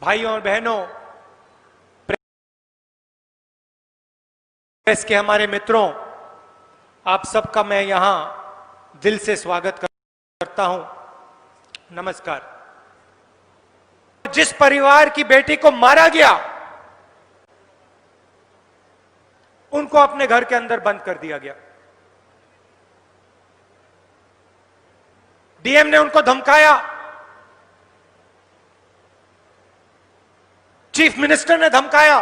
भाइयों और बहनों, प्रेस के हमारे मित्रों, आप सबका मैं यहां दिल से स्वागत करता हूं। नमस्कार। जिस परिवार की बेटी को मारा गया, उनको अपने घर के अंदर बंद कर दिया गया। डीएम ने उनको धमकाया, चीफ मिनिस्टर ने धमकाया।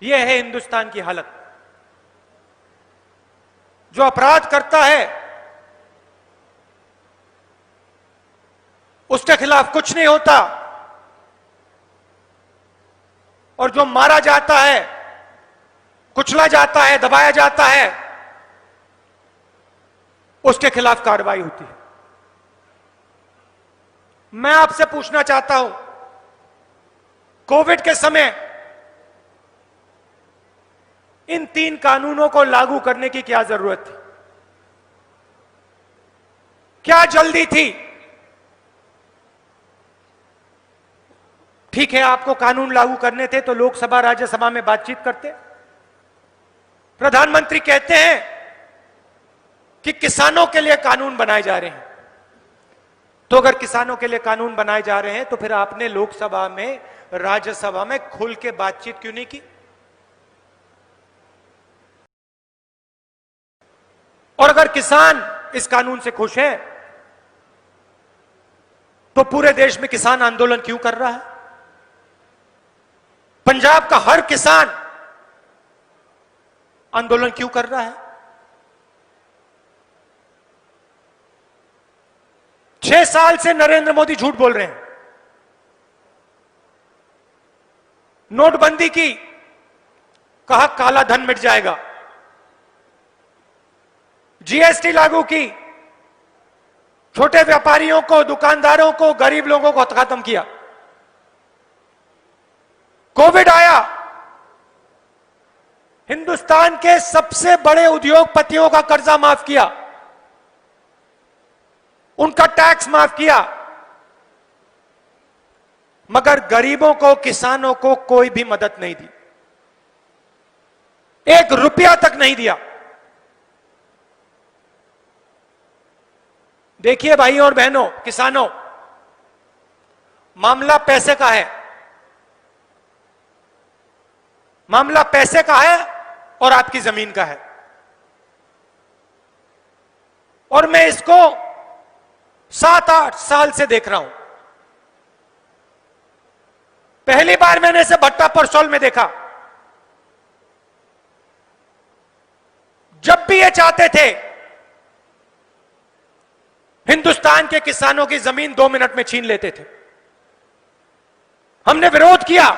यह है हिंदुस्तान की हालत। जो अपराध करता है उसके खिलाफ कुछ नहीं होता, और जो मारा जाता है, कुचला जाता है, दबाया जाता है, उसके खिलाफ कार्रवाई होती है। मैं आपसे पूछना चाहता हूं, कोविड के समय इन 3 कानूनों को लागू करने की क्या जरूरत थी? क्या जल्दी थी? ठीक है, आपको कानून लागू करने थे तो लोकसभा राज्यसभा में बातचीत करते। प्रधानमंत्री कहते हैं कि किसानों के लिए कानून बनाए जा रहे हैं, तो अगर किसानों के लिए कानून बनाए जा रहे हैं तो फिर आपने लोकसभा में, राज्यसभा में खुल के बातचीत क्यों नहीं की? और अगर किसान इस कानून से खुश है तो पूरे देश में किसान आंदोलन क्यों कर रहा है? पंजाब का हर किसान आंदोलन क्यों कर रहा है? 6 साल से नरेंद्र मोदी झूठ बोल रहे हैं। नोटबंदी की, कहा काला धन मिट जाएगा। जीएसटी लागू की, छोटे व्यापारियों को, दुकानदारों को, गरीब लोगों को खत्म किया। कोविड आया, हिंदुस्तान के सबसे बड़े उद्योगपतियों का कर्जा माफ किया, उनका टैक्स माफ किया, मगर गरीबों को, किसानों को कोई भी मदद नहीं दी। 1 रुपया तक नहीं दिया। देखिए भाइयों और बहनों, किसानों, मामला पैसे का है। मामला पैसे का है और आपकी जमीन का है। और मैं इसको 7-8 साल से देख रहा हूं। पहली बार मैंने इसे भट्टा परसौल में देखा। जब भी ये चाहते थे हिंदुस्तान के किसानों की जमीन 2 मिनट में छीन लेते थे। हमने विरोध किया।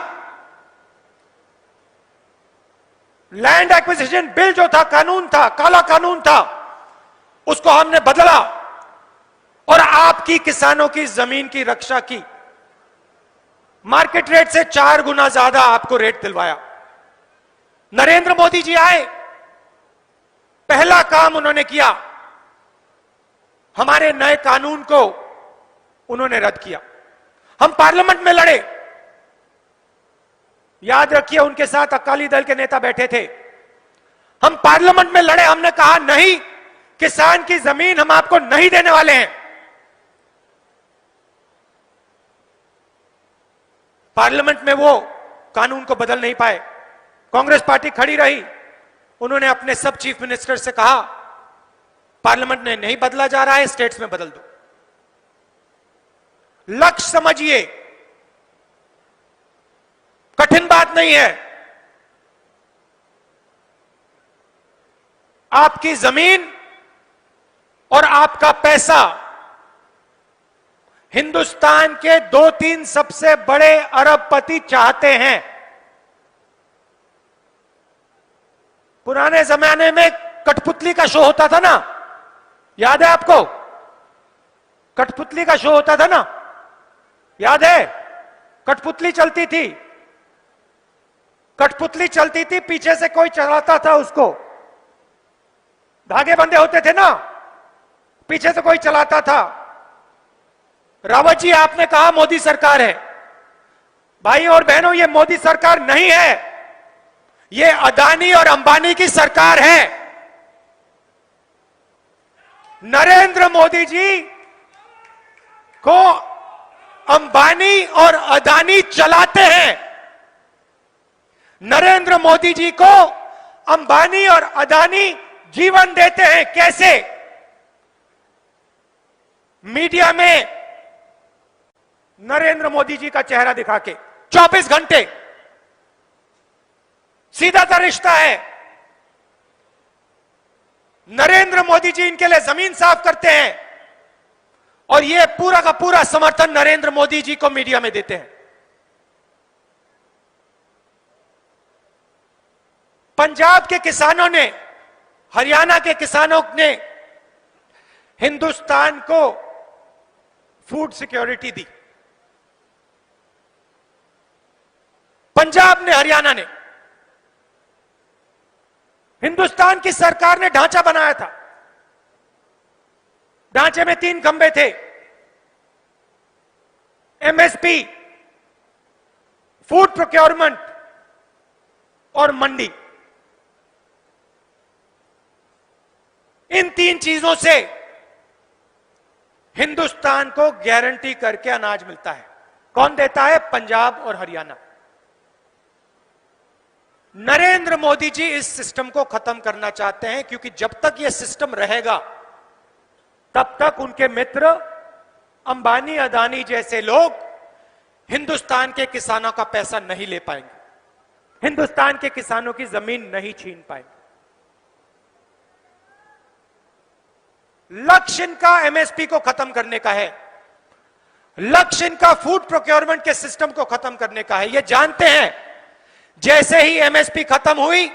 लैंड एक्विजिशन बिल जो था, कानून था, काला कानून था, उसको हमने बदला और आपकी किसानों की जमीन की रक्षा की। मार्केट रेट से 4 गुना ज्यादा आपको रेट दिलवाया। नरेंद्र मोदी जी आए, पहला काम उन्होंने किया, हमारे नए कानून को उन्होंने रद्द किया। हम पार्लियामेंट में लड़े। याद रखिए, उनके साथ अकाली दल के नेता बैठे थे। हम पार्लियामेंट में लड़े। हमने कहा नहीं, किसान की जमीन हम आपको नहीं देने वाले हैं। पार्लियामेंट में वो कानून को बदल नहीं पाए। कांग्रेस पार्टी खड़ी रही। उन्होंने अपने सब चीफ मिनिस्टर से कहा, पार्लियामेंट में नहीं बदला जा रहा है, स्टेट्स में बदल दो। लक्ष्य समझिए, कठिन बात नहीं है। आपकी जमीन और आपका पैसा हिंदुस्तान के 2-3 सबसे बड़े अरबपति चाहते हैं। पुराने जमाने में कठपुतली का शो होता था ना, याद है आपको? कठपुतली का शो होता था ना, याद है? कठपुतली चलती थी। कठपुतली चलती थी, पीछे से कोई चलाता था उसको। धागे बंधे होते थे ना, पीछे से कोई चलाता था। रावत जी, आपने कहा मोदी सरकार है। भाई और बहनों, ये मोदी सरकार नहीं है, ये अदानी और अंबानी की सरकार है। नरेंद्र मोदी जी को अंबानी और अदानी चलाते हैं। नरेंद्र मोदी जी को अंबानी और अदानी जीवन देते हैं। कैसे? मीडिया में नरेंद्र मोदी जी का चेहरा दिखा के 24 घंटे सीधा सा रिश्ता है। नरेंद्र मोदी जी इनके लिए जमीन साफ करते हैं और ये पूरा का पूरा समर्थन नरेंद्र मोदी जी को मीडिया में देते हैं। पंजाब के किसानों ने, हरियाणा के किसानों ने हिंदुस्तान को फूड सिक्योरिटी दी। पंजाब ने, हरियाणा ने, हिंदुस्तान की सरकार ने ढांचा बनाया था। ढांचे में 3 खंबे थे, एमएसपी, फूड प्रोक्योरमेंट और मंडी। इन 3 चीजों से हिंदुस्तान को गारंटी करके अनाज मिलता है। कौन देता है? पंजाब और हरियाणा। नरेंद्र मोदी जी इस सिस्टम को खत्म करना चाहते हैं, क्योंकि जब तक यह सिस्टम रहेगा तब तक उनके मित्र अंबानी, अदानी जैसे लोग हिंदुस्तान के किसानों का पैसा नहीं ले पाएंगे, हिंदुस्तान के किसानों की जमीन नहीं छीन पाएंगे। लक्ष्य इनका एमएसपी को खत्म करने का है, लक्ष्य इनका फूड प्रोक्योरमेंट के सिस्टम को खत्म करने का है। ये जानते हैं जैसे ही एमएसपी खत्म हुई,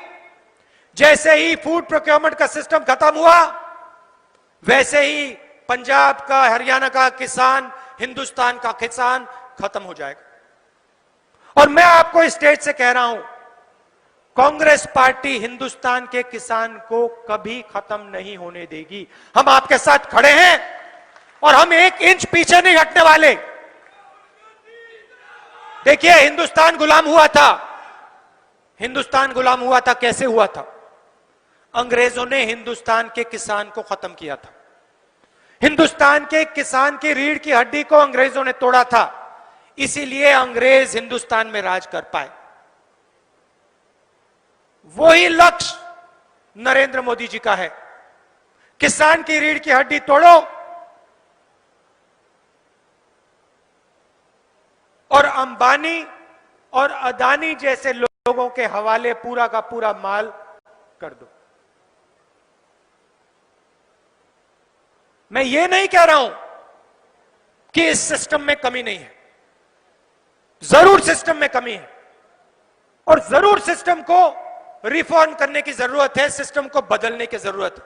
जैसे ही फूड प्रोक्योरमेंट का सिस्टम खत्म हुआ, वैसे ही पंजाब का, हरियाणा का किसान, हिंदुस्तान का किसान खत्म हो जाएगा। और मैं आपको इस स्टेज से कह रहा हूं, कांग्रेस पार्टी हिंदुस्तान के किसान को कभी खत्म नहीं होने देगी। हम आपके साथ खड़े हैं और हम 1 इंच पीछे नहीं हटने वाले। देखिए, हिंदुस्तान गुलाम हुआ था। हिंदुस्तान गुलाम हुआ था, कैसे हुआ था? अंग्रेजों ने हिंदुस्तान के किसान को खत्म किया था। हिंदुस्तान के किसान की रीढ़ की हड्डी को अंग्रेजों ने तोड़ा था, इसीलिए अंग्रेज हिंदुस्तान में राज कर पाए। वही लक्ष्य नरेंद्र मोदी जी का है। किसान की रीढ़ की हड्डी तोड़ो और अंबानी और अदानी जैसे लोगों के हवाले पूरा का पूरा माल कर दो। मैं ये नहीं कह रहा हूं कि इस सिस्टम में कमी नहीं है, जरूर सिस्टम में कमी है और जरूर सिस्टम को रिफॉर्म करने की जरूरत है, सिस्टम को बदलने की जरूरत है,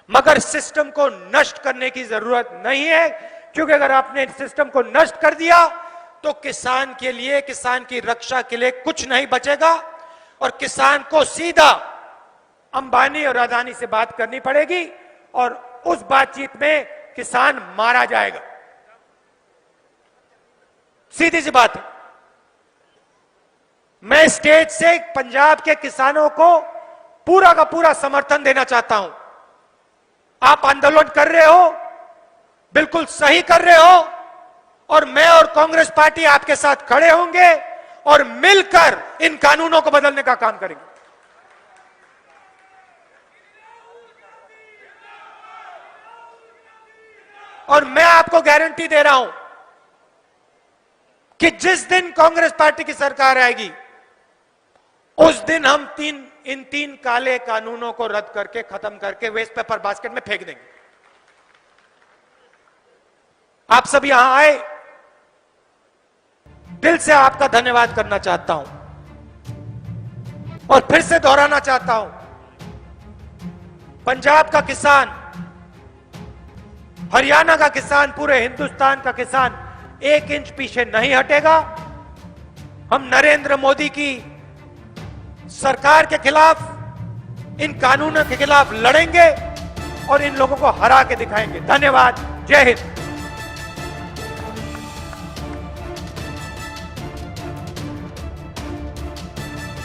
मगर सिस्टम को नष्ट करने की जरूरत नहीं है। क्योंकि अगर आपने सिस्टम को नष्ट कर दिया तो किसान के लिए, किसान की रक्षा के लिए कुछ नहीं बचेगा और किसान को सीधा अंबानी और अदानी से बात करनी पड़ेगी और उस बातचीत में किसान मारा जाएगा। सीधी सी बात है। मैं स्टेज से पंजाब के किसानों को पूरा का पूरा समर्थन देना चाहता हूं। आप आंदोलन कर रहे हो, बिल्कुल सही कर रहे हो और मैं और कांग्रेस पार्टी आपके साथ खड़े होंगे और मिलकर इन कानूनों को बदलने का काम करेंगे। और मैं आपको गारंटी दे रहा हूं कि जिस दिन कांग्रेस पार्टी की सरकार आएगी उस दिन हम इन तीन काले कानूनों को रद्द करके, खत्म करके वेस्ट पेपर बास्केट में फेंक देंगे। आप सब यहां आए, दिल से आपका धन्यवाद करना चाहता हूं और फिर से दोहराना चाहता हूं, पंजाब का किसान, हरियाणा का किसान, पूरे हिंदुस्तान का किसान 1 इंच पीछे नहीं हटेगा। हम नरेंद्र मोदी की सरकार के खिलाफ, इन कानूनों के खिलाफ लड़ेंगे और इन लोगों को हरा के दिखाएंगे। धन्यवाद। जय हिंद।